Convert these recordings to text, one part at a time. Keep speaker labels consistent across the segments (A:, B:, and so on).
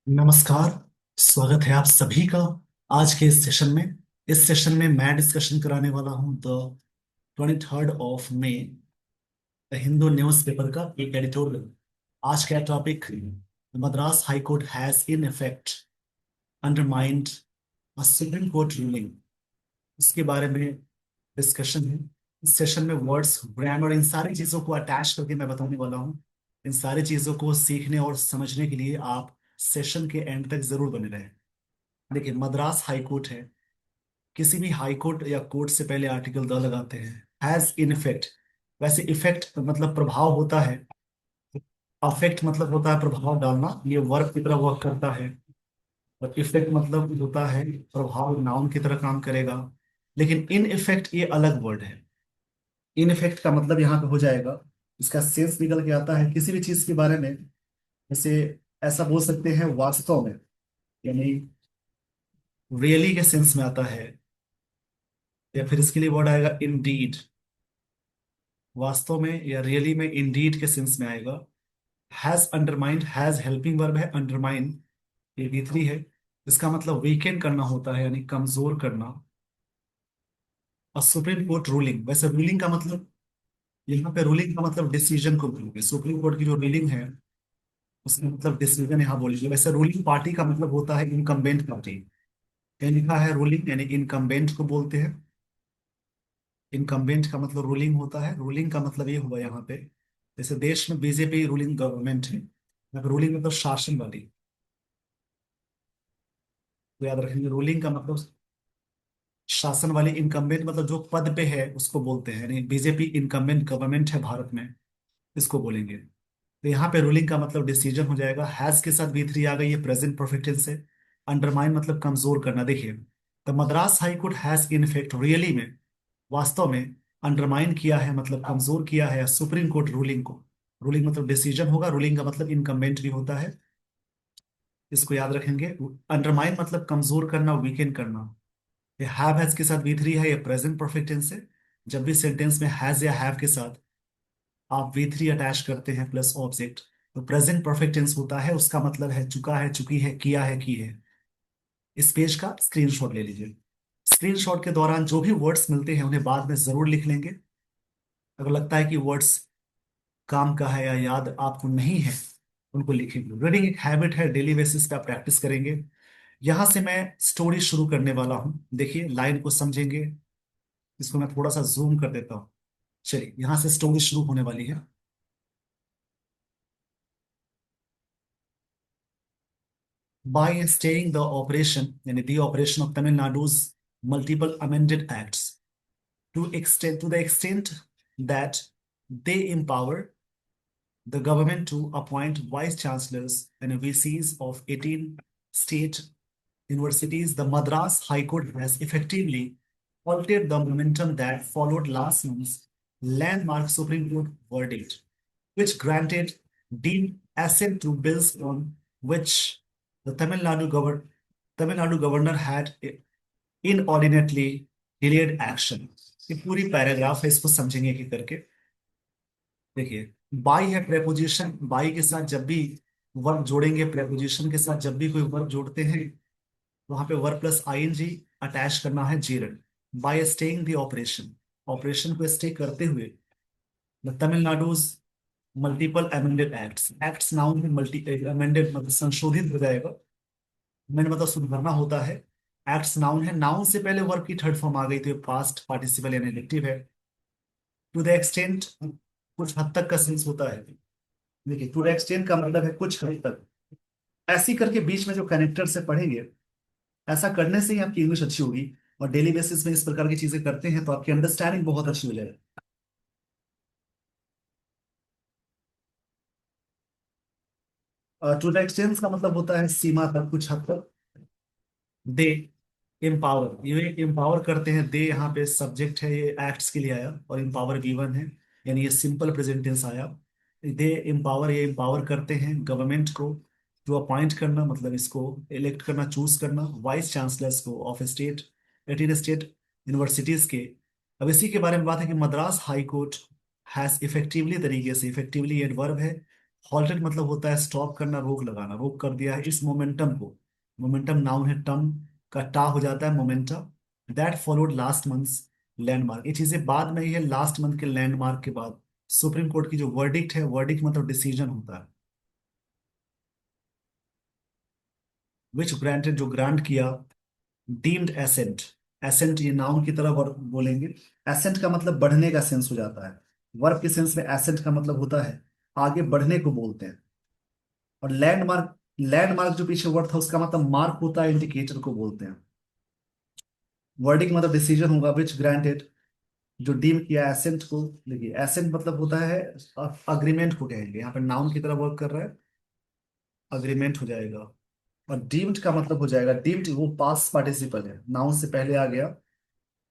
A: नमस्कार। स्वागत है आप सभी का आज के इस सेशन में। इस सेशन में मैं डिस्कशन कराने वाला हूं the 23rd of May the Hindu newspaper का एक एडिटोरियल। आज का topic, Madras high court has in effect undermined a supreme court ruling. इसके बारे में डिस्कशन है। इस सेशन में वर्ड्स, ब्रांड और इन सारी चीजों को अटैच करके मैं बताने वाला हूँ। इन सारी चीजों को सीखने और समझने के लिए आप सेशन के एंड तक जरूर बने रहें। देखिए, मद्रास हाई कोर्ट है। किसी भी हाई कोर्ट या कोर्ट से पहले आर्टिकल द लगाते हैं। हैज इन इफेक्ट, वैसे इफेक्ट मतलब प्रभाव होता है। अफेक्ट मतलब होता है प्रभाव डालना, ये वर्ब की तरह वर्क करता है। और इफेक्ट मतलब होता है प्रभाव, नाउन की तरह काम करेगा। लेकिन इन इफेक्ट ये अलग वर्ड है। इन इफेक्ट का मतलब यहाँ पे हो जाएगा, इसका सेंस निकल के आता है किसी भी चीज के बारे में। जैसे ऐसा बोल सकते हैं वास्तव में, यानी रियली के सेंस में आता है। या फिर इसके लिए वर्ड आएगा इंडीड, वास्तव में या रियली में, इंडीड के सेंस में आएगा। Has undermined, has helping verb है, अंडरमाइन ये V3 है। इसका मतलब वीकेंड करना होता है, यानी कमजोर करना। और सुप्रीम कोर्ट रूलिंग, वैसे रूलिंग का मतलब, यहाँ पे रूलिंग का मतलब डिसीजन को बोलोगे। सुप्रीम कोर्ट की जो रूलिंग है उसका मतलब डिसीजन यहाँ बोलेंगे। वैसे रूलिंग पार्टी का मतलब होता है इनकम्बेंट पार्टी। यहाँ लिखा है रूलिंग, यानी इनकम्बेंट को बोलते हैं। इनकम्बेंट का मतलब रूलिंग होता है। रूलिंग का मतलब ये हुआ यहाँ पे, जैसे देश में बीजेपी रूलिंग गवर्नमेंट है, रूलिंग मतलब शासन वाली। तो याद रखेंगे, रूलिंग का मतलब शासन वाली। इनकम्बेंट मतलब जो पद पे है उसको बोलते हैं, यानी बीजेपी इनकम्बेंट गवर्नमेंट है भारत में, इसको बोलेंगे। तो यहाँ पे रूलिंग का मतलब डिसीजन हो जाएगा। हैज के साथ V3 आ गई है, प्रेजेंट परफेक्ट टेंस से। अंडरमाइन मतलब कमजोर करना। देखिए, the Madras high court has in effect, really में, वास्तव में, अंडरमाइन किया है मतलब कमजोर किया है सुप्रीम कोर्ट रूलिंग को। रूलिंग मतलब डिसीजन होगा, रूलिंग का मतलब इनकम्बेंट भी होता है, इसको याद रखेंगे। अंडरमाइन मतलब कमजोर करना, वीकेंड करना। ये हैव के साथ V3 है, ये प्रेजेंट परफेक्ट टेंस है। जब भी सेंटेंस में हैज या हैव के साथ आप V3 अटैच करते हैं प्लस ऑब्जेक्ट, तो प्रेजेंट परफेक्ट टेंस होता है। उसका मतलब है चुका है, चुकी है, किया है, की है। इस पेज का स्क्रीनशॉट ले लीजिए। स्क्रीनशॉट के दौरान जो भी वर्ड्स मिलते हैं उन्हें बाद में जरूर लिख लेंगे। अगर लगता है कि वर्ड्स काम का है या याद आपको नहीं है, उनको लिखेंगे। रीडिंग एक हैबिट है, डेली बेसिस पे आप प्रैक्टिस करेंगे। यहां से मैं स्टोरी शुरू करने वाला हूं। देखिए, लाइन को समझेंगे। इसको मैं थोड़ा सा जूम कर देता हूँ। चलिए, यहां से स्टोरी शुरू होने वाली है। By staying the operation, यानी the operation of Tamil Nadu's multiple amended acts to the extent that they empower the government to appoint vice chancellors and VCs of 18 state universities, the Madras High Court has effectively halted the momentum that followed last month's landmark Supreme Court verdict, which granted deemed assent to bills on which the Tamil Nadu governor had inordinately delayed action। ये पूरी paragraph है, इसको समझेंगे कि करके। देखिए, by है preposition. By के साथ जब भी वर्ब जोड़ेंगे, प्रेपोजिशन के साथ जब भी कोई वर्ब जोड़ते हैं, वहां पे वर्ब प्लस ING अटैच करना है जीरन। By staying the operation, operation को स्टे करते हुए, Tamil Nadu's multiple amended acts, acts known में, मल्टी अमेंडेड मतलब संशोधित हो जाएगा। मैंने मतलब सुधारना होता है। एक्ट्स नाउन है, नाउन से पहले वर्ब की थर्ड फॉर्म आ गई तो पास्ट पार्टिसिपल यानी इलेक्टिव है। टू द एक्सटेंट कुछ हद तक का सेंस होता है। देखिए, टू द एक्सटेंट का मतलब है कुछ हद तक। ऐसी करके बीच में जो कनेक्टर से पढ़ेंगे, ऐसा करने से ही आपकी इंग्लिश अच्छी होगी। और डेली बेसिस में इस प्रकार की चीजें करते हैं तो आपकी अंडरस्टैंडिंग बहुत अच्छी हो जाएगी। टू द एक्सटेंट का मतलब होता है सीमा तक, कुछ हद तक। दे एम्पावर, ये एम्पावर करते हैं। दे यहाँ पे सब्जेक्ट है, ये एक्ट्स के लिए आया, और एम्पावर V1 है, यानी ये सिंपल प्रेजेंट टेंस आया। दे एम्पावर, ये एम्पावर करते हैं गवर्नमेंट को। टू अपॉइंट करना मतलब इसको इलेक्ट करना, चूज करना, वाइस चांसलर्स को ऑफ स्टेट 18 स्टेट यूनिवर्सिटीज के। अब इसी के बारे में बात है कि Madras high court has effectively, तरीके से, इफेक्टिवली एड वर्ब है, हॉल्टेड मतलब होता है स्टॉप करना, रोक लगाना, रोक कर दिया है इस मोमेंटम को। मोमेंटम नाउन है, टर्म का टा हो जाता है momentum. That followed last months landmark, ये चीजें बाद में ही है, लास्ट मंथ के लैंडमार्क के बाद सुप्रीम कोर्ट की जो वर्डिक्ट है, वर्डिक्ट मतलब डिसीजन होता है, विच ग्रांटेड जो ग्रांट किया, डीम्ड एसेंट। एसेंट ये नाउन की तरह वर्ब बोलेंगे। एसेंट का मतलब बढ़ने का सेंस हो जाता है, वर्ब के सेंस में एसेंट का मतलब होता है आगे बढ़ने को बोलते हैं। और लैंडमार्क, लैंडमार्क जो पीछे वर्ड था उसका मतलब मार्क होता है, इंडिकेटर को बोलते हैं। वर्डिंग मतलब डिसीजन होगा, विच ग्रांटेड जो डीम किया एसेंट को। देखिए एसेंट मतलब होता है अग्रीमेंट को कहेंगे, यहाँ पे नाउन की तरह वर्क कर रहा है, अग्रीमेंट हो जाएगा। और डीम्ड का मतलब हो जाएगा, डीम्ड वो पास्ट पार्टिसिपल है, नाउन से पहले आ गया,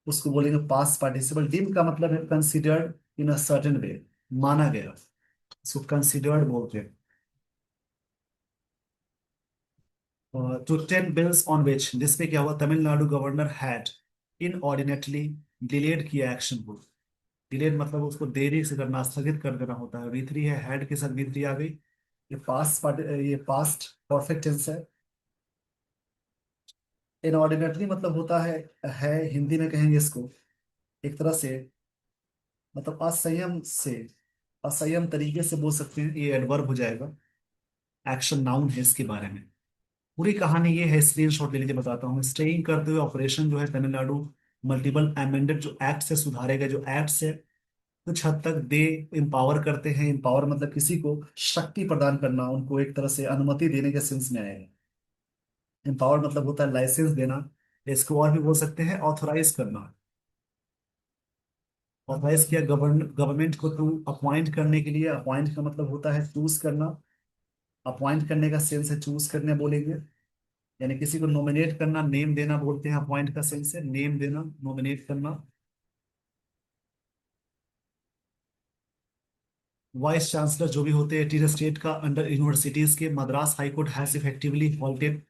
A: उसको बोलेंगे पास्ट पार्टिसिपल। डीम्ड का मतलब है considered in a certain way, माना गया, इसको कंसिडर्ड बोलते हैं। टू 10 बिल्स ऑन विच, जिसपे क्या हुआ, Tamil Nadu governor had inordinately delayed किया एक्शन को। डिलेड मतलब उसको देरी से करना, स्थगित कर देना होता है। वी थ्री है, हैड के साथ वी थ्री आ गई। ये पास्ट पार्ट, ये पास्ट परफेक्ट टेंस है। इनऑर्डिनेटली मतलब होता है हिंदी में कहेंगे इसको एक तरह से, मतलब असंयम से, असंयम तरीके से बोल सकते हैं, ये एडवर्ब हो जाएगा। एक्शन नाउन है इसके बारे में। पूरी कहानी ये है, स्क्रीनशॉट ले लीजिए, बताता हूँ। स्टेइंग करते हुए ऑपरेशन जो है तमिलनाडु मल्टीपल अमेंडेड जो एक्ट से सुधारे गए जो एक्ट है, कुछ हद तक दे एम्पावर करते हैं। एम्पावर मतलब किसी को शक्ति प्रदान करना, उनको एक तरह से अनुमति देने के सेंस में आएगा। एम्पावर मतलब होता है लाइसेंस देना, इसको और भी बोल सकते हैं ऑथोराइज करना। ऑथराइज किया गवर्नमेंट को टू अपॉइंट करने के लिए। अपॉइंट का मतलब होता है चूज करना, अपॉइंट करने का सेंस है चूज करने बोलेंगे। यानी किसी को नॉमिनेट करना, नेम देना बोलते हैं, अपॉइंट का सेंस है नेम देना, नॉमिनेट करना। वाइस चांसलर जो भी होते हैं टीचर स्टेट का अंडर यूनिवर्सिटीज के, Madras high court has effectively halted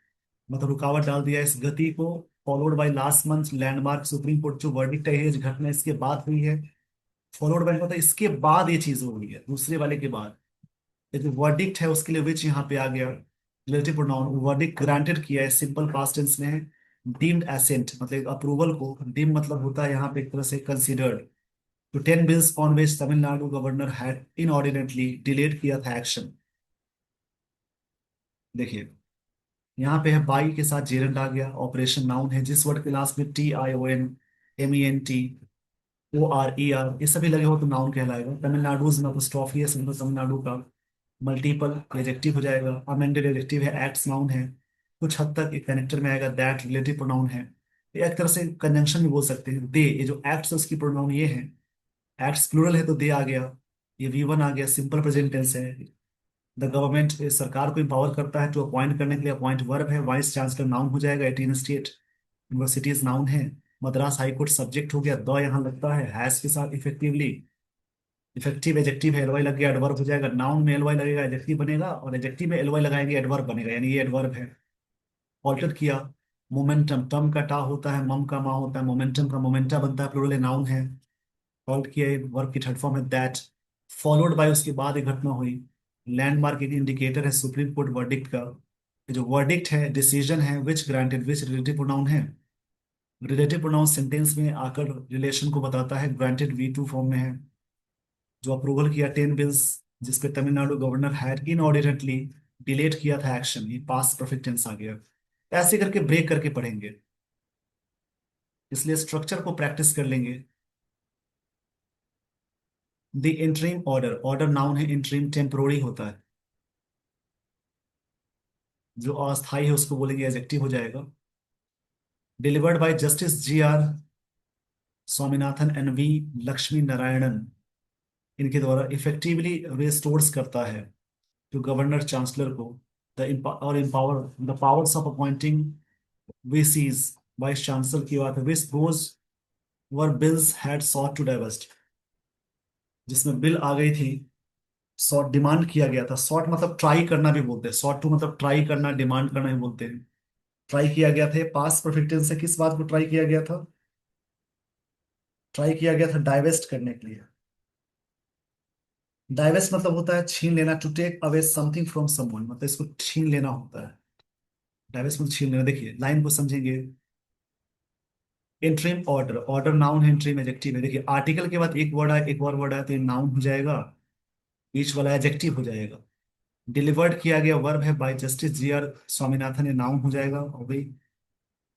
A: मतलब रुकावट डाल दिया इस गति को। Followed by last month landmark, supreme court जो वर्डिक्ट है, ये घटना इसके बाद हुई है। फॉलोड बाय मतलब इसके बाद ये चीज हुई है, दूसरे वाले के बाद। ये जो वर्डिक्ट है उसके लिए विच यहाँ पे आ गया, रिलेटिव प्रोनाउन। वर्डिक्ट ग्रांटेड किया है, सिंपल पास्ट टेंस में है। डीम्ड एसेंट मतलब अप्रूवल को, डीम मतलब होता है यहाँ पे एक तरह से कंसीडर्ड। तो 10 bills on which Tamil Nadu governor had inordinately delayed किया था एक्शन। देखिए यहाँ पे है बाई के साथ जेरेंट आ गया, ऑपरेशन नाउन है, जिस वर्ड के लास्ट में TION MENT ORER ये सभी लगे हो तो नाउन कहलाएगा। तमिलनाडु में अपोस्ट्रोफी है, सिंपल तमिलनाडु का। मल्टीपल एडजेक्टिव हो जाएगा। अमेंडेड एडजेक्टिव है, एक्ट्स नाउन है। कुछ हद तक एक कनेक्टर में आएगा, दैट रिलेटिव प्रोनाउन है। ये एक तरह से कंजंक्शन भी बोल सकते हैं। दे, ये जो एक्ट्स है उसकी प्रोनाउन ये है, एक्ट्स प्लूरल है तो दे आ गया। ये V1 आ गया, सिंपल प्रेजेंट टेंस है। द गवर्नमेंट सरकार को इंपावर करता है टू अपॉइंट करने के लिए, अपॉइंट वर्ब है। वाइस चांसलर नाउन हो जाएगा। 18 स्टेट यूनिवर्सिटीज नाउन है। मद्रास हाई कोर्ट सब्जेक्ट हो गया, द यहाँ लगता है हैज के साथ इफेक्टिवली। इफेक्टिव एडजेक्टिव है, एलवाई लग गया, एडवर्ब हो जाएगा। नाउन में एलवाई लगेगा एडजेक्टिव बनेगा, और एडजेक्टिव में एलवाई लगाएंगे एडवर्ब बनेगा, यानी ये एडवर्ब है। ऑल्टर किया। मोमेंटम, टम का टा होता है, मम का मा होता है, मोमेंटम का मोमेंटा बनता है, प्लूरल नाउन है। ऑल्ट किया, वर्ब की थर्ड फॉर्म है दैट। फॉलोड बाय उसके बाद एक घटना हुई। लैंडमार्क एक इंडिकेटर है सुप्रीम कोर्ट वर्डिक्ट का। ये जो वर्डिक्ट है डिसीजन है, विच ग्रांटेड, विच रिलेटिव प्रोनाउन है। रिलेटिव प्रोनाउन सेंटेंस में आकर रिलेशन को बताता है, ग्रांटेड V2 फॉर्म में है। जो अप्रूवल किया 10 बिल्स, जिसपे तमिलनाडु गवर्नर हैड इनऑर्डिनेटली डिलेट किया था एक्शन, ये पास्ट परफेक्ट टेंस आ गया। ऐसे करके ब्रेक करके पढ़ेंगे, इसलिए स्ट्रक्चर को प्रैक्टिस कर लेंगे। The interim order, order noun है, इंटरिम टेम्पोररी होता है। जो अस्थाई है उसको बोलेंगे एडजेक्टिव हो जाएगा। Delivered by justice GR Swaminathan NV Lakshmi Narayanan, इनके द्वारा इफेक्टिवली रिस्टोर्स करता है जो गवर्नर चांसलर को और empower the powers of appointing VCs, vice chancellor की बात है। Which those were bills had sought to divest, जिसमें बिल आ गई थी, सॉट डिमांड किया गया था। सॉट मतलब ट्राई करना भी बोलते हैं, सॉट टू मतलब ट्राई करना, डिमांड करना भी बोलते हैं। ट्राई किया गया था, पास्ट परफेक्ट टेंस से किस बात को ट्राई किया गया था, ट्राई किया गया था डाइवेस्ट करने के लिए। डाइवेस्ट मतलब होता है छीन लेना, to take away something from someone, मतलब इसको छीन लेना होता है। डाइवेस्ट मतलब छीन लेना। देखिए लाइन को समझेंगे। इंट्रीम ऑर्डर, ऑर्डर नाउन है, इंट्रीम एडजेक्टिव है। देखिए आर्टिकल के बाद एक वर्ड आए, एक और वर्ड आया तो ये नाउन हो जाएगा, बीच वाला एडजेक्टिव हो जाएगा। डिलीवर्ड किया गया वर्ब है by justice G R Swaminathan, ये नाउन हो जाएगा। और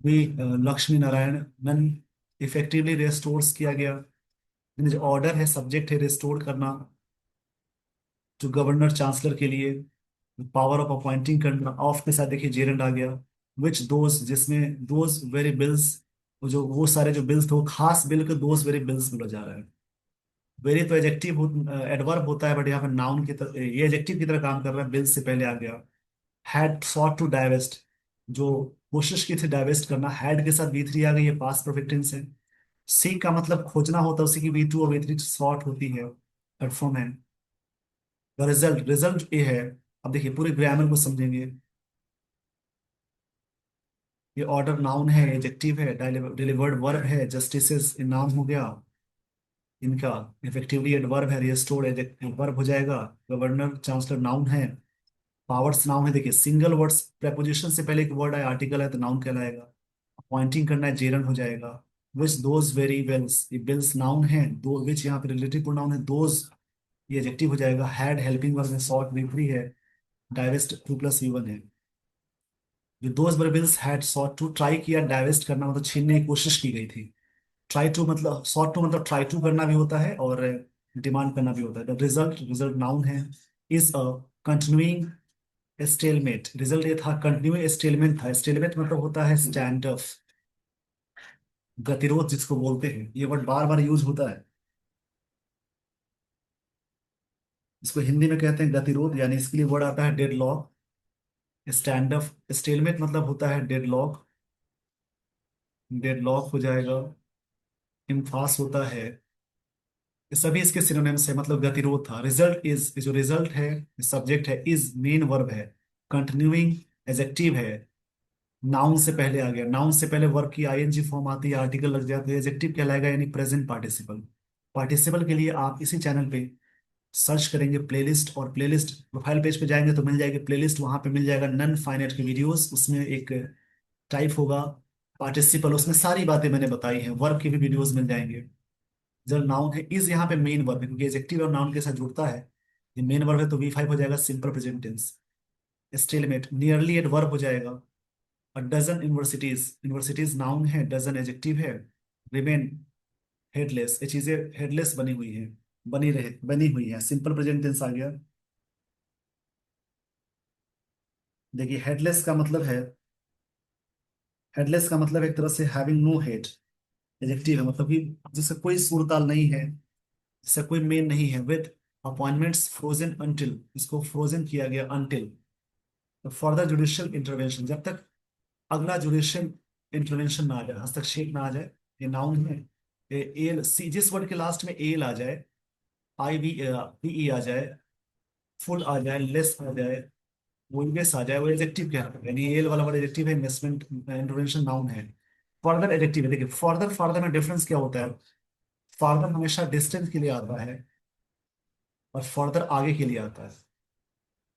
A: भी Lakshmi Narayan none effectively restores किया गया। यानी जो ऑर्डर है सब्जेक्ट है रिस्टोर करना, जो गवर्नर चांसलर के लिए पावर ऑफ अपॉइंटिंग करना। ऑफ के साथ देखिए जेरेंड आ गया। विच दोज, जिसमें दोज वेरी बिल्स, जो वो सारे जो बिल्स थे वो खास बिल के दोज वेरी बिल्स बोला जा रहा है। वेरी तो एडजेक्टिव एडवर्ब होता है, बट यहाँ पे नाउन की तरह, ये एडजेक्टिव की तरह काम कर रहा है, बिल्स से पहले आ गया। हैड सॉट टू डाइवेस्ट, जो कोशिश की थी डाइवेस्ट करना, हैड के साथ V3 आ गई, ये पास्ट परफेक्ट टेंस है। सी का मतलब खोजना होता है, उसी की V2 और V3 सॉट होती है, प्लेटफॉर्म है। रिजल्ट, रिजल्ट ये है। अब देखिए पूरे ग्रामर को समझेंगे। ये ऑर्डर नाउन है, एडजेक्टिव है, डिलीवर्ड वर्ब है, जस्टिसेस नाउन हो गया इनका, इफेक्टिवली एडवर्ब है, रिस्टोर्ड वर्ब हो जाएगा। गवर्नर चांसलर नाउन है, पावर्स नाउन है। देखिए सिंगल वर्ड्स प्रेपोजिशन से पहले एक वर्ड है, आर्टिकल है तो नाउन कहलाएगा। अपॉइंटिंग करना है, जेरन हो जाएगा। विच दोज वेरी वेल्स, ये बिल्स नाउन है, दो विच यहाँ पे रिलेटिव प्रोनाउन है, दोज ये एडजेक्टिव हो जाएगा। हैड हेल्पिंग वर्ब है, सॉट V3 है, डाइवेस्ट 2+V1 है। जो those bills had sought to, try किया डाइवेस्ट करना मतलब छीनने की कोशिश की गई थी। ट्राई टू मतलब, सॉट टू मतलब ट्राई टू करना भी होता है और डिमांड करना भी होता है। रिजल्ट, रिजल्ट नाउन है। Is a continuing stalemate, result ये था कंटिन्यू स्टेलमेट था। स्टेलमेट मतलब होता है स्टैंड ऑफ, गतिरोध जिसको बोलते हैं, ये वर्ड बार बार यूज होता है। इसको हिंदी में कहते हैं गतिरोध, यानी इसके लिए वर्ड आता है डेडलॉक। स्टैंड ऑफ, स्टेलमेट मतलब होता है डेडलॉक, डेडलॉक हो जाएगा। इम्फास होता है। ये सभी इसके सिनोनिम्स है, मतलब गतिरोध था। रिजल्ट इज, जो रिजल्ट है सब्जेक्ट है, इज मेन वर्ब है, कंटिन्यूइंग एडजेक्टिव है, नाउन से पहले आ गया। नाउन से पहले वर्ब की आईएनजी फॉर्म आती है, आर्टिकल लग जाते हैं, एडजेक्टिव कहलाएगा, यानी प्रेजेंट पार्टिसिपल। पार्टिसिपल के लिए आप इसी चैनल पे सर्च करेंगे प्लेलिस्ट, और प्लेलिस्ट प्रोफाइल पेज पे जाएंगे तो मिल जाएगी प्लेलिस्ट, वहां पे मिल जाएगा नन फाइनाइट के वीडियोस। उसमें एक टाइप होगा पार्टिसिपल, उसमें सारी बातें मैंने बताई हैं, वर्ब के भी वीडियोस मिल जाएंगे। जब नाउन है, इज यहाँ पे मेन वर्ब है, क्योंकि एडजेक्टिव और नाउन के साथ जुड़ता है। ये मेन वर्ब है तो V5 हो जाएगा, simple present tense. Stalemate nearly adverb हो जाएगा। और डजन यूनिवर्सिटीज, यूनिवर्सिटीज नाउन है, डजन एडजेक्टिव है। रिमेन हेडलेस, ये चीजें हेडलेस बनी हुई है, बनी हुई है, सिंपल प्रेजेंट टेंस आ गया। देखिए हेडलेस का मतलब है, हेडलेस का मतलब एक तरह से हैविंग नो हेड, एडजेक्टिव है, मतलब कि जिसका कोई सुरताल नहीं है, जिसका कोई मेन नहीं है। विद अपॉइंटमेंट्स फ्रोजन अंटिल, इसको फ्रोजन किया गया अंटिल फर्दर जुडिशियल इंटरवेंशन, जब तक अगला जुडिशियल इंटरवेंशन ना आ जाए, हस्तक्षेप ना आ जाए। ये नाउन है। एल सी, जिस वर्ड के लास्ट में एल आ जाए, IVE आ जाए, फुल आ जाए, लेस आ जाए, वोइंगेस आ जाए, वो एडजेक्टिव कहलाता है। यानी एल वाला वर्ड एडजेक्टिव है, इन्वेस्टमेंट इंटरवेंशन नाउन है। फर्दर एडजेक्टिव है। देखिए फर्दर, फर्दर में डिफरेंस क्या होता है? फर्दर हमेशा डिस्टेंस के लिए आता है, और फर्दर आगे के लिए आता है।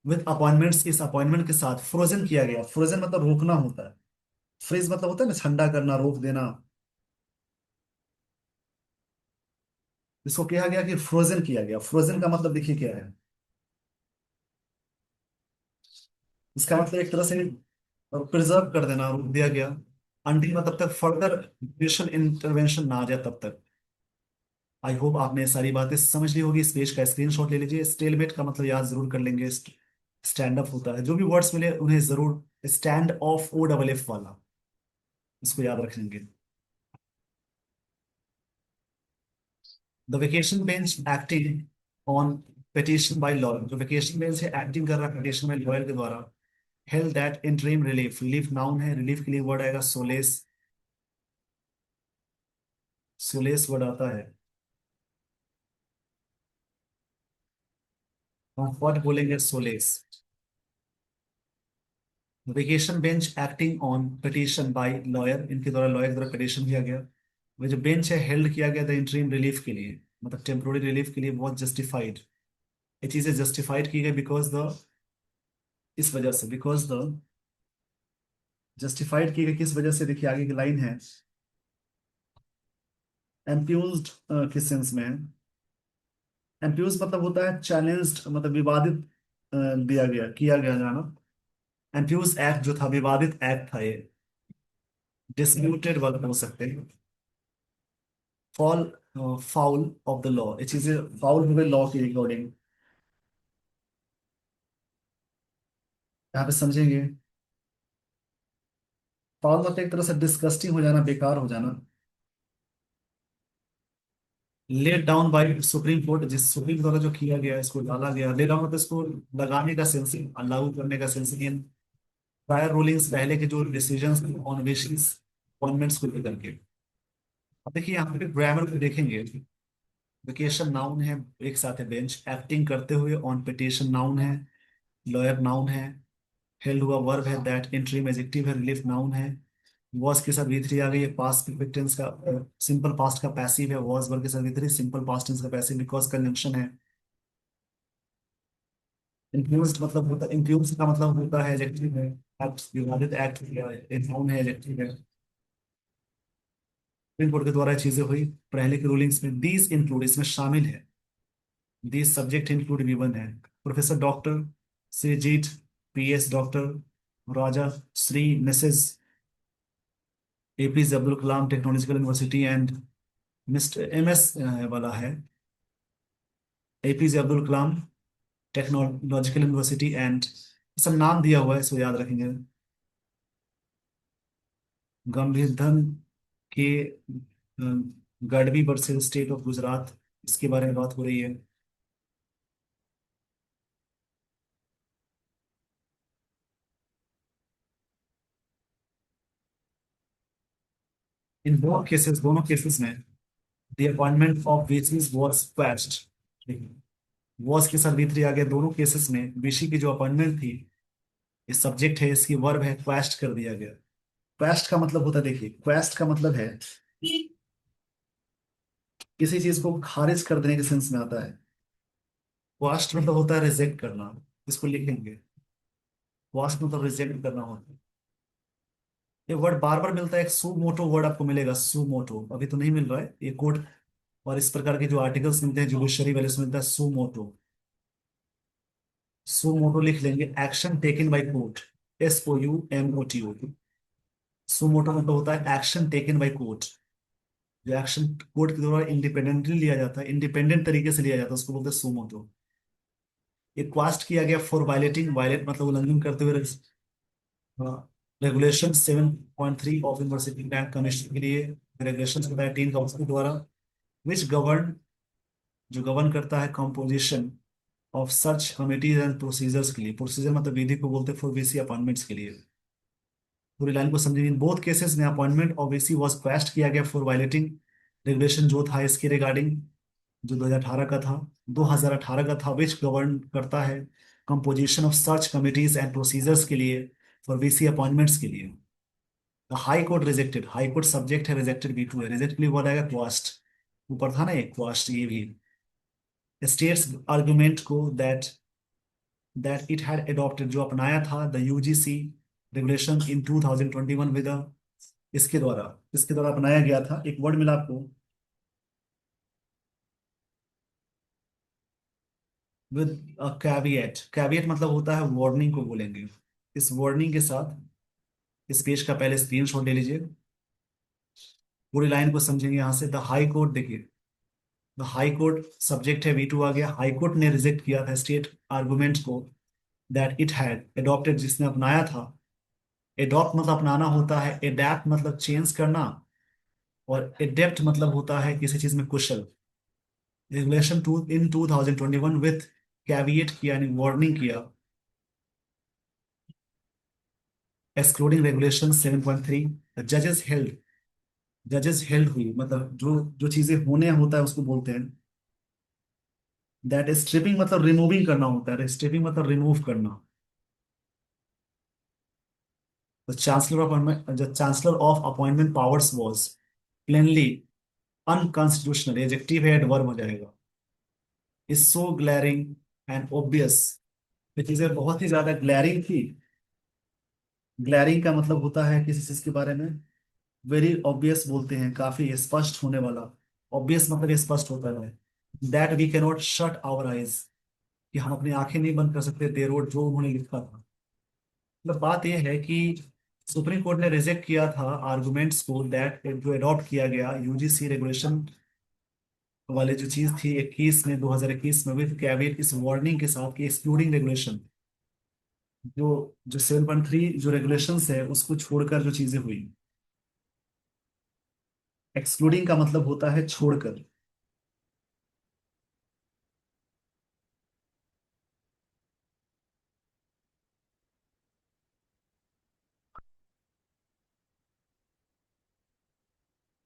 A: विद अपॉइंटमेंट्स, इस अपॉइंटमेंट के साथ फ्रोजन किया गया, फ्रोजन मतलब रोकना होता है। फ्रीज मतलब होता है ना ठंडा करना, रोक देना। इसको कहा गया कि फ्रोजन किया गया। फ्रोजन का मतलब देखिए क्या है, इसका मतलब एक तरह से प्रिजर्व कर देना, रोक दिया गया। अंटिल मतलब तब तक फर्दर जुडिशियल इंटरवेंशन ना आ जाए तब तक। आई होप आपने सारी बातें समझ ली होगी। इस पेज का स्क्रीनशॉट ले लीजिए। स्टेलमेट का मतलब याद जरूर कर लेंगे। स्टैंड अप होता है, जो भी वर्ड्स मिले उन्हें जरूर, स्टैंड ऑफ OFF वाला, इसको याद रखेंगे। The vacation bench acting on petition by law, जो वेकेशन बेंच है एक्टिंग कर रहा है पिटिशन में लॉयर के द्वारा। Health that interim relief, relief noun है, रिलीफ के लिए वर्ड आएगा सोलेस, सोलेस वर्ड आता है। कंफर्ट बोलेंगे solace. Vacation bench acting on petition by lawyer, इनके द्वारा, लॉयर के द्वारा पिटिशन किया गया। वो जो बेंच है हेल्ड किया गया था इंटरिम रिलीफ के लिए, मतलब टेम्पोररी रिलीफ के लिए, बहुत जस्टिफाइड। ये चीजें जस्टिफाइड की गई बिकॉज द, इस वजह से, बिकॉज द, जस्टिफाइड की गई किस वजह से, देखिए आगे की लाइन है, एम्प्यूज्ड किस सेंस में है, एम्प्यूज मतलब होता है चैलेंज्ड, मतलब विवादित दिया गया, किया गया जाना। एम्प्यूज एक्ट जो था, विवादित एक्ट था ये, डिस्प्यूटेड वर्ड हो सकते हैं, fall, foul of the law, ये चीजें फाउल हो गई लॉ की रिकॉर्डिंग, यहाँ पे समझेंगे। फाउल मतलब एक तरह से डिस्गस्टिंग हो जाना, बेकार हो जाना। Let down by supreme court, जिस सुप्रीम द्वारा जो किया गया, इसको डाला गया, ले डाउन मतलब इसको लगाने का सेंस, लागू करने का सेंस इन प्रायर रूलिंग्स, पहले के जो डिसीजंस ऑन बेसिस अपॉइंटमेंट्स को लेकर के। अब देखिए यहाँ पे ग्रामर को देखेंगे, वेकेशन नाउन है, एक साथ है बेंच, एक्टिंग करते हुए ऑन पिटिशन नाउन है, लॉयर नाउन है, हेल्ड हुआ वर्ब है, दैट इंटरिम एडजेक्टिव है, रिलीफ नाउन है, वॉज के साथ वी थ्री आ गई है, पास्ट परफेक्ट टेंस का, सिंपल पास्ट का पैसिव है, वॉज वर्ब के साथ V three, simple past tense का पैसिव बिकॉज कंजंक्शन है। इन्फ्लुएंस्ड मतलब होता है, इन्फ्लुएंस का मतलब होता है एडजेक्टिव है, एक्ट विवादित एक्ट किया है, नाउन है, एडजेक्टिव है। सुप्रीम कोर्ट के द्वारा ये चीजें हुई, पहले की रूलिंग्स में दीज इंक्लूड, इसमें शामिल है, दीज सब्जेक्ट इंक्लूड गिवन है, professor doctor, Sreejith, PS doctor, Raja, Shri, Mrs, APJ Abdul Kalam Technological University and Mr MS वाला है, APJ Abdul Kalam Technological University and, सब नाम दिया हुआ है, इसको याद रखेंगे। Gambhirdan K Gadhvi versus state of Gujarat, इसके बारे में बात हो रही है। इन बोथ केसेस, दोनों केसेस में the appointment of VCs was quashed, was के साथ वी3 आ गया, दोनों केसेस में वीसी की जो अपॉइंटमेंट थी, ये सब्जेक्ट है, इसकी वर्ब है, क्वेश्ड कर दिया गया। क्वेश्ड का मतलब होता है, देखिए क्वेश्ड का मतलब है किसी चीज को खारिज कर देने के सेंस में आता है। क्वेश्ड मतलब होता है रिजेक्ट करना, इसको लिखेंगे, क्वेश्ड मतलब रिजेक्ट करना होता है। ये वर्ड बार बार मिलता है, एक सू मोटो वर्ड आपको मिलेगा, सू मोटो, अभी तो नहीं मिल रहा है ये कोड, और इस प्रकार के जो आर्टिकल्स मिलते हैं जुडिशरी वाले, उसमें मिलता है सू मोटो। सू मोटो लिख लेंगे, action taken by court, SOUMOTO। सू मोटो मतलब होता है एक्शन टेकन बाय कोर्ट, जो एक्शन कोर्ट के द्वारा इंडिपेंडेंटली लिया जाता है, इंडिपेंडेंट तरीके से लिया जाता है, उसको बोलते हैं सू मोटो। ये क्वास्ट किया गया फॉर वायलेटिंग, वायलेट मतलब उल्लंघन करते हुए, regulation 7.3 of university bank commission के लिए, रेगुलेशन बताया 3 का उसके द्वारा, विच गवर्न, जो गवर्न करता है composition of search committees and procedures के लिए, प्रोसीजर मतलब विधि को बोलते हैं, फॉर वीसी अपॉइंटमेंट्स के लिए। पूरी लाइन को समझेंगे, इन बोथ केसेस में अपॉइंटमेंट ऑफ वीसी वाज क्वेश्ड किया गया फॉर वायलेटिंग रेगुलेशन जो था इसके रिगार्डिंग, जो 2018 का था, 2018 का था, विच गवर्न करता है composition of search committees and procedures के लिए, फॉर वीसी अपॉइंटमेंट्स के लिए। High court rejected, high court subject है, रिजेक्टेड V2 है, रिजेक्ट के लिए बोला गया क्वास्ट, ऊपर था ना एक क्वास्ट, ये भी स्टेट्स आर्गुमेंट को, दैट इट हैड एडॉप्टेड, जो अपनाया था the UGC regulation in 2021 with, इसके द्वारा अपनाया गया था, एक वर्ड मिला आपको, विद कैविएट, कैविएट मतलब होता है वार्निंग को बोलेंगे, इस वार्निंग के साथ इस पेज का पहले स्क्रीनशॉट ले लीजिए, पूरी लाइन को समझेंगे यहाँ से। द हाई कोर्ट, देखिए द हाई कोर्ट सब्जेक्ट है, V2 आ गया, हाई कोर्ट ने रिजेक्ट किया था स्टेट आर्गुमेंट को, दैट इट हैड एडॉप्टेड, जिसने अपनाया था, एडॉप्ट मतलब अपनाना होता है, एडेप्ट मतलब चेंज करना, और एडेप्ट मतलब होता है किसी चीज में कुशल, regulation two in 2021 with caveat किया, यानी वार्निंग किया, एक्सक्लूडिंग रेगुलेशन 7.3, जजेस हेल्ड, जजेस हेल्ड हुई, मतलब जो जो चीजें होने होता है उसको बोलते हैं, दैट स्ट्रिपिंग मतलब रिमूविंग करना होता है, स्ट्रिपिंग मतलब रिमूव करना। The chancellor of, the chancellor of appointment powers was plainly unconstitutional, adjective है, एडवर्ब हो जाएगा, is so glaring and obvious. ये चीजें बहुत ही ज्यादा ग्लैरिंग थी। ग्लैरिंग का मतलब होता है किसी चीज के बारे में वेरी ऑब्वियस बोलते हैं, काफी स्पष्ट होने वाला। ऑब्वियस मतलब स्पष्ट होता है। That we cannot shut our eyes, कि हम अपनी आंखें नहीं बंद कर सकते, दे रोड जो उन्होंने लिखा था। मतलब बात यह है कि सुप्रीम कोर्ट ने रिजेक्ट किया था आर्गुमेंट्स को, दैट जो अडॉप्ट किया गया यूजीसी रेगुलेशन वाले जो चीज थी 21 में, 2021 में, विद कैविएट, इस वार्निंग के साथ कि एक्सक्लूडिंग रेगुलेशन, जो जो 7.3 जो रेगुलेशंस है उसको छोड़कर जो चीजें हुई। एक्सक्लूडिंग का मतलब होता है छोड़कर।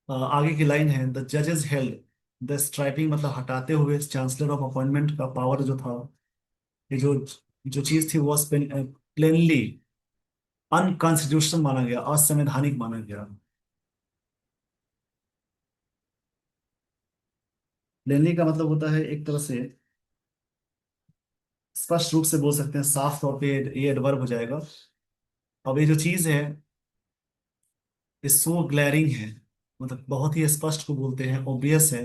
A: आगे की लाइन है, द जजेस हेल्ड द स्ट्राइपिंग, मतलब हटाते हुए चांसलर ऑफ अपॉइंटमेंट का पावर जो था, ये जो जो चीज थी वो प्लेनली अनकॉन्स्टिट्यूशनल माना गया, असंवैधानिक माना गया। प्लेनली का मतलब होता है एक तरह से स्पष्ट रूप से बोल सकते हैं, साफ तौर पे ये एडवर्ब हो जाएगा। अब ये जो चीज है ये सो ग्लैरिंग है, मतलब बहुत ही स्पष्ट को बोलते हैं, ऑब्वियस है।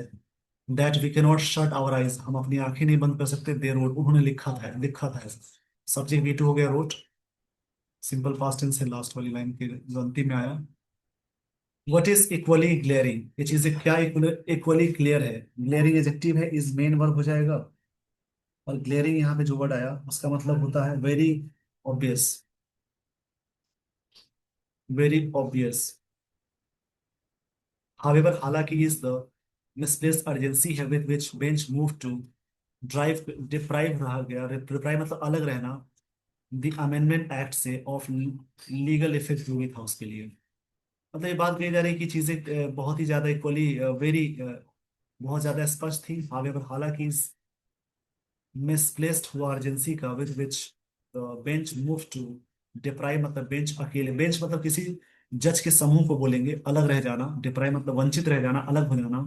A: That we can not shut our eyes, हम अपनी आंखें नहीं बंद कर सकते, दे रोड उन्होंने लिखा था ऐसा। सब्जेक्ट वी टू हो गया रोट, सिंपल पास्ट टेंस है लास्ट वाली लाइन के जो अंतिम में आया। व्हाट इज इक्वली ग्लेयरिंग, ये चीजें क्या इक्वली क्लियर है। ग्लेयरिंग एडजेक्टिव है, इज मेन वर्ब हो जाएगा। और ग्लेयरिंग यहाँ पे जो वर्ड आया उसका मतलब होता है very obvious. Very obvious. However, हालांकि इज द मिसप्लेस्ड अर्जेंसी है with which bench move to drive, deprive रहा गया, डिप्राइव मतलब अलग रहना, द अमेंडमेंट एक्ट से ऑफ लीगल इफेक्ट जो भी था उसके लिए। मतलब ये बात कही जा रही है कि चीजें बहुत ही ज्यादा इक्वली वेरी बहुत ज्यादा स्पष्ट थी। हावेवर, हालांकि इस मिसप्लेस्ड हुआ अर्जेंसी का with which bench move to deprive, मतलब बेंच अकेले, बेंच मतलब किसी जज के समूह को बोलेंगे, अलग रह जाना, डिप्राइव मतलब वंचित रह जाना, अलग हो जाना।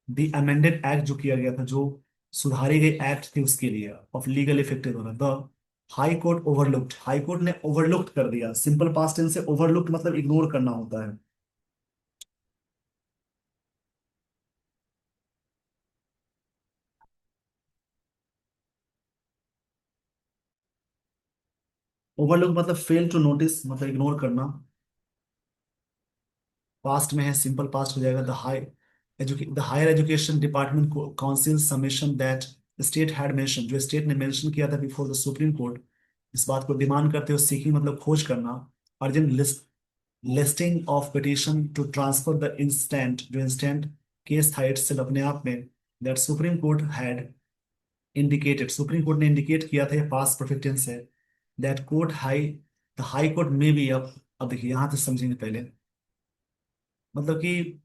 A: द अमेंडेड एक्ट जो किया गया था, जो सुधारी गई एक्ट थी उसके लिए, ऑफ लीगल इफेक्टिव होना। The high court overlooked, high court ने ओवरलुक्ड कर दिया, सिंपल पास्ट टेंस से ओवरलुक्ड मतलब इग्नोर करना होता है। ओवरलुक मतलब फेल टू नोटिस, मतलब इग्नोर करना। पास्ट में है, सिंपल पास्ट हो जाएगा। The higher education department council submission that state had mention, जो स्टेट ने मेंशन किया था बिफोर द सुप्रीम कोर्ट, इस बात को डिमांड करते हुए, सीखिंग मतलब खोज करना, urgent listing of petition to transfer the instant, जो इंस्टेंट केस था इटसेल्फ अपने आप में, that supreme court had indicated, supreme court ने इंडिकेट किया था, ये पास्ट परफेक्ट टेंस है। That court high, the high court में भी, अब देखिए यहां तक समझेंगे पहले। मतलब कि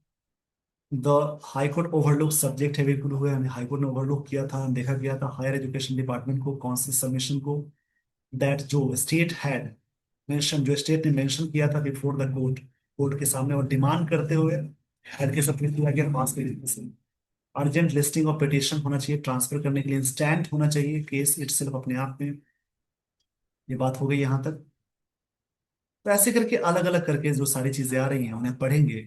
A: the high court overlook subject है, बिल्कुल हुए, हमें हाई कोर्ट ने ओवरलुक किया था, देखा गया था हायर एजुकेशन डिपार्टमेंट को, काउंसिल सबमिशन को, दैट जो स्टेट हैड मेंशन, जो स्टेट ने मेंशन किया था बिफोर द कोर्ट, कोर्ट के सामने, और डिमांड करते हुए हैड के सब किया गया पास के। अर्जेंट लिस्टिंग ऑफ पिटीशन होना चाहिए ट्रांसफर करने के लिए, इंस्टेंट होना चाहिए केस इटसेल्फ अपने आप में। ये बात हो गई यहाँ तक। तो ऐसे करके अलग अलग करके जो सारी चीजें आ रही हैं उन्हें पढ़ेंगे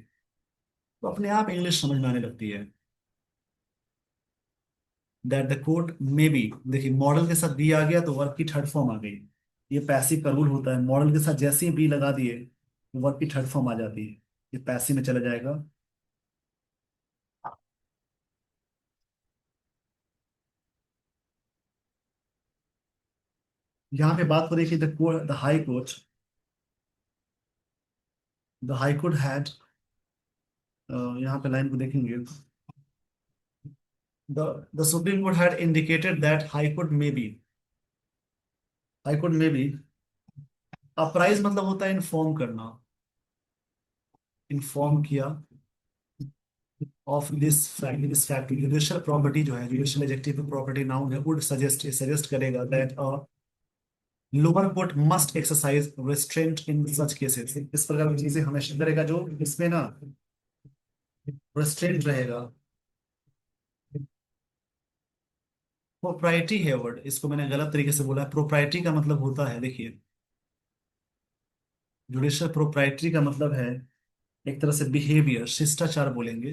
A: तो अपने आप इंग्लिश समझ में आने लगती है। दैट द कोर्ट में बी, देखिए मॉडल के साथ बी आ गया तो वर्ब की थर्ड फॉर्म आ गई। ये पैसिव का रूल होता है, मॉडल के साथ जैसे ही बी लगा दिए तो वर्ब की थर्ड फॉर्म आ जाती है, ये पैसिव में चला जाएगा। यहाँ पे बात हो रही है कि द हाई कोर्ट हैड, यहाँ पे लाइन को देखेंगे, the supreme court had indicated that high court में बी, हाई कोर्ट में बी अप्राइज मतलब होता है इन्फॉर्म करना, इन्फॉर्म किया of this fact judicial property जो है, जुडिशियल एडजेक्टिव प्रॉपर्टी नाउन है, वुड सजेस्ट करेगा that lower court must exercise restaurant in such cases, इस प्रकार की चीजें हमेशा करेगा जो इसमें ना रेस्ट्रेंट रहेगा। प्रोप्राइटी है वर्ड, इसको मैंने गलत तरीके से बोला है। प्रोप्राइटी का मतलब होता है, देखिए, जुडिशियल प्रोप्राइटरी का मतलब है एक तरह से बिहेवियर, शिष्टाचार बोलेंगे।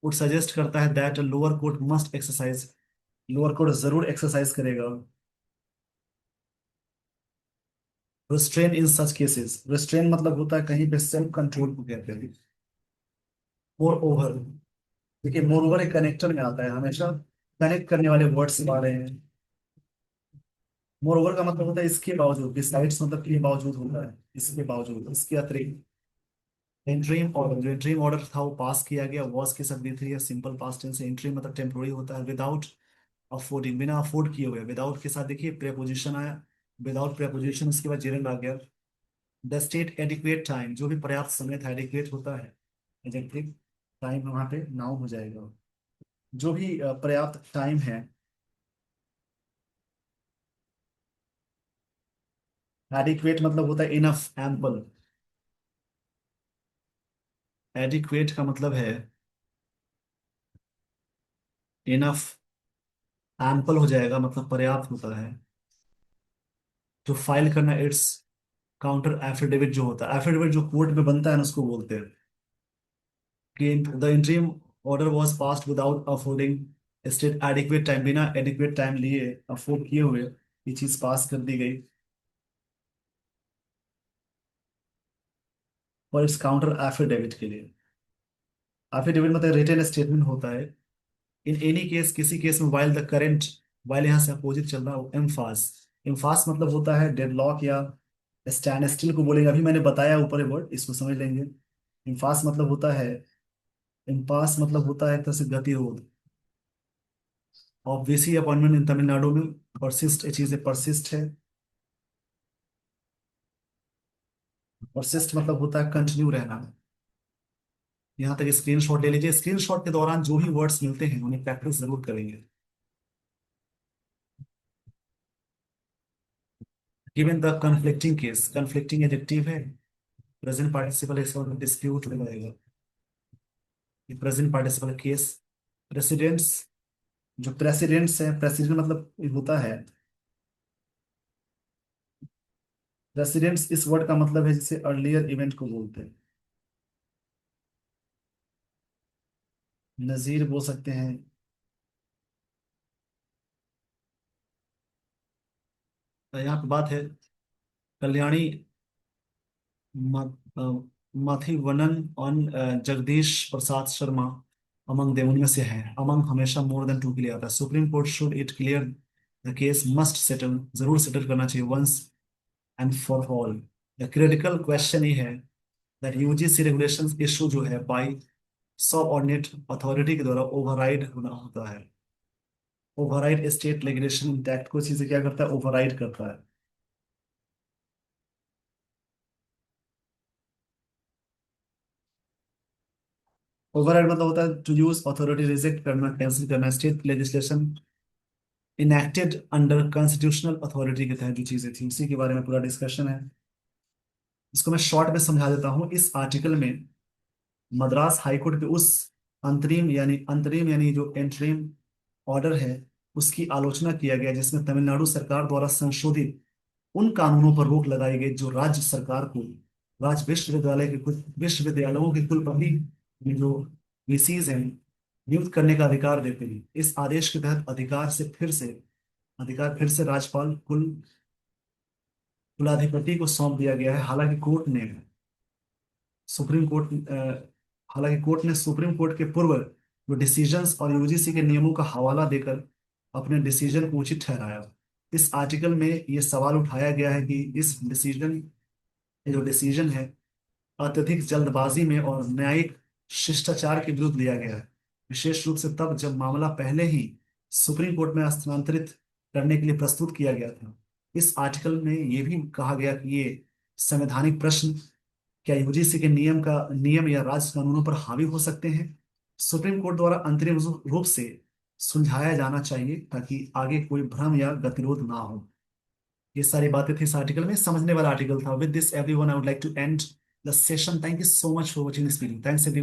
A: वुड सजेस्ट करता है that lower court must exercise, lower court जरूर एक्सरसाइज करेगा रिस्ट्रेन इन सच केसेस। रिस्ट्रेन मतलब होता है कहीं पे सेल्फ कंट्रोल को कहते हैं। मोर ओवर, देखिए मोर ओवर एक कनेक्टर में आता है, हमेशा कनेक्ट करने वाले वर्ड्स आ रहे हैं। मोर ओवर का मतलब होता है इसके बावजूद, बिसाइड्स मतलब के बावजूद होता है, इसके बावजूद, इसके अतिरिक्त। इंटरिम ऑर्डर, जो इंटरिम ऑर्डर था वो पास किया गया, वॉज के साथ भी है, सिंपल पास्ट टेंस है। इंटरिम मतलब टेम्पोररी होता है। विदाउट अफोर्डिंग, बिना अफोर्ड किए हुए, विदाउट के साथ देखिए प्रेपोजिशन आया, विदाउट प्रेपोजिशन उसके बाद जेरंड आ गया। द स्टेट एडिक्वेट टाइम, जो भी पर्याप्त समय था, एडिक्वेट होता है एडजेक्टिव, टाइम वहां पे नाउन हो जाएगा। जो भी पर्याप्त टाइम है। एडिक्वेट मतलब होता है इनफ, एम्पल। एडिक्वेट का मतलब है इनफ, एम्पल हो जाएगा, मतलब पर्याप्त होता है। जो फाइल करना, इट्स काउंटर एफिडेविट जो होता है, एफिडेविट जो कोर्ट में बनता है ना, उसको बोलते हैं कि the interim order was passed without affording state adequate time, बिना एडिक्वेट टाइम लिए, अफोर्ड किए हुए ये चीज पास कर दी गई। और इट्स काउंटर एफिडेविट के लिए, एफिडेविट मतलब रिटन स्टेटमेंट होता है। इन एनी केस, किसी केस में, वाइल द करेंट, वाइल यहाँ से अपोजिट चल रहा हो, एम्फास। एम्फास मतलब होता है डेडलॉक या स्टैंड स्टिल को बोलेंगे, अभी मैंने बताया ऊपर वर्ड, इसको समझ लेंगे। इम्फास मतलब होता है, इम्पास मतलब होता है एक तरह से गतिरोध। और वीसी अपॉइंटमेंट इन तमिलनाडु में, परसिस्ट, ये चीजें परसिस्ट है। परसिस्ट मतलब होता है कंटिन्यू रहना। यहाँ तक स्क्रीनशॉट ले लीजिए, स्क्रीनशॉट के दौरान जो भी वर्ड्स मिलते हैं उन्हें प्रैक्टिस जरूर करेंगे। Given the conflicting case, conflicting adjective है, प्रेजेंट पार्टिसिपल है, इसका डिस्प्यूट लगाएगा। ये प्रेजेंट पार्टिसिपल केस। प्रेसिडेंट्स, जो प्रेसिडेंट्स है, प्रेसिडेंट मतलब ये होता है, प्रेसिडेंट्स इस वर्ड का मतलब है जिसे अर्लियर इवेंट को बोलते हैं। नजीर बोल सकते हैं। तो यहाँ पे बात है कल्याणी माथिवनन और जगदीश प्रसाद शर्मा अमंग देम, उनमें से है। अमंग हमेशा मोर देन टू के लिए आता है। Supreme court should it clear the case, must settle, जरूर सेटल करना चाहिए, once and for all. The critical question ये है दैट यूजीसी रेगुलेशंस इशू जो है बाय सब ऑर्डिनेट अथॉरिटी के द्वारा ओवरराइड होना होता है। ओवरराइड स्टेट रेगुलेशन इंटैक्ट को चीजें क्या करता है, ओवरराइड करता है। ओवरराइड मतलब होता है टू यूज अथॉरिटी, रिजेक्ट करना, कैंसिल करना। State legislation enacted under constitutional authority के तहत जो चीजें थी, उसी के बारे में पूरा डिस्कशन है। इसको मैं शॉर्ट में समझा देता हूँ। इस आर्टिकल में मद्रास हाईकोर्ट के उस अंतरिम यानी जो एंटरिम ऑर्डर है, उसकी आलोचना किया गया, जिसमें तमिलनाडु सरकार द्वारा संशोधित उन कानूनों पर रोक लगाई गई जो राज्य सरकार को राज्य विश्वविद्यालय के कुछ विश्वविद्यालयों के कुलपति, ये जो वीसीज हैं, नियुक्त करने का अधिकार देते हैं। इस आदेश के तहत अधिकार फिर से राज्यपाल कुलाधिपति को सौंप दिया गया है। सुप्रीम कोर्ट हालांकि कोर्ट ने सुप्रीम कोर्ट के पूर्व जो डिसीजंस और यूजीसी के नियमों का हवाला देकर अपने डिसीजन को उचित ठहराया। इस आर्टिकल में ये सवाल उठाया गया है कि ये जो डिसीजन है अत्यधिक जल्दबाजी में और न्यायिक शिष्टाचार के विरुद्ध लिया गया है, विशेष रूप से तब जब मामला पहले ही सुप्रीम कोर्ट में हस्तांतरित करने के लिए प्रस्तुत किया गया था। इस आर्टिकल में ये भी कहा गया कि ये संवैधानिक प्रश्न क्या यूजीसी के नियम या राज्य कानूनों पर हावी हो सकते हैं, सुप्रीम कोर्ट द्वारा अंतरिम रूप से सुलझाया जाना चाहिए ताकि आगे कोई भ्रम या गतिरोध ना हो। ये सारी बातें थी इस आर्टिकल में, समझने वाला आर्टिकल था। With this everyone, I would like to end the session. Thank you so much for watching this video. Thanks everyone.